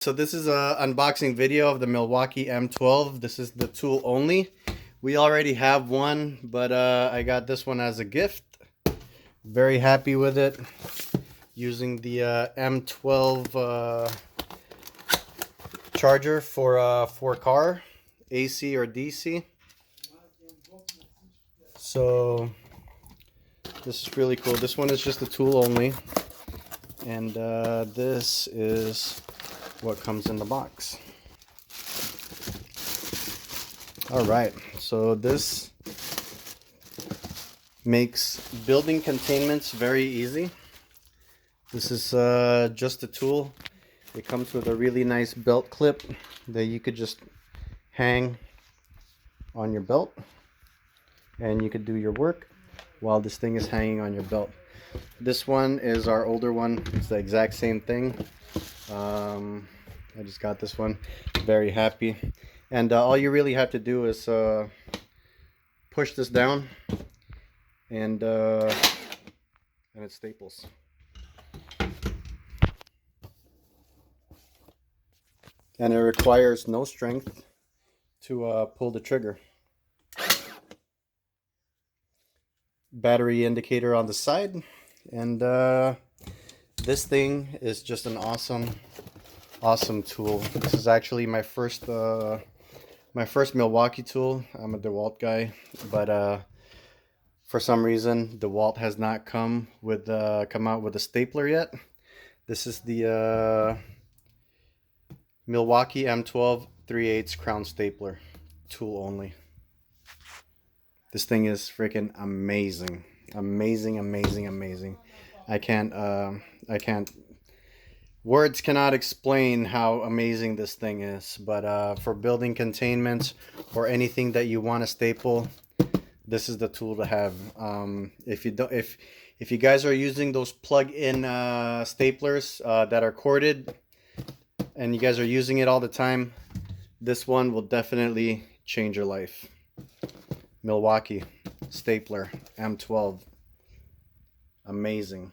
So this is a unboxing video of the Milwaukee M12. This is the tool only. We already have one, but I got this one as a gift. Very happy with it. Using the M12 charger for car, AC or DC. So this is really cool. This one is just a tool only, and this is what comes in the box. All right, so this makes building containments very easy. This is just a tool. It comes with a really nice belt clip that you could just hang on your belt, and you could do your work while this thing is hanging on your belt. This one is our older one. It's the exact same thing. I just got this one. Very happy. And all you really have to do is push this down, and it staples. And it requires no strength to pull the trigger. Battery indicator on the side, and this thing is just an awesome tool. This is actually my first Milwaukee tool. I'm a DeWalt guy, but for some reason DeWalt has not come out with a stapler yet. This is the Milwaukee M12 3/8 crown stapler, tool only. This thing is freaking amazing. I can't, words cannot explain how amazing this thing is. But for building containments or anything that you want to staple, this is the tool to have. If you guys are using those plug-in staplers that are corded, and you guys are using it all the time, this one will definitely change your life. Milwaukee stapler M12, amazing.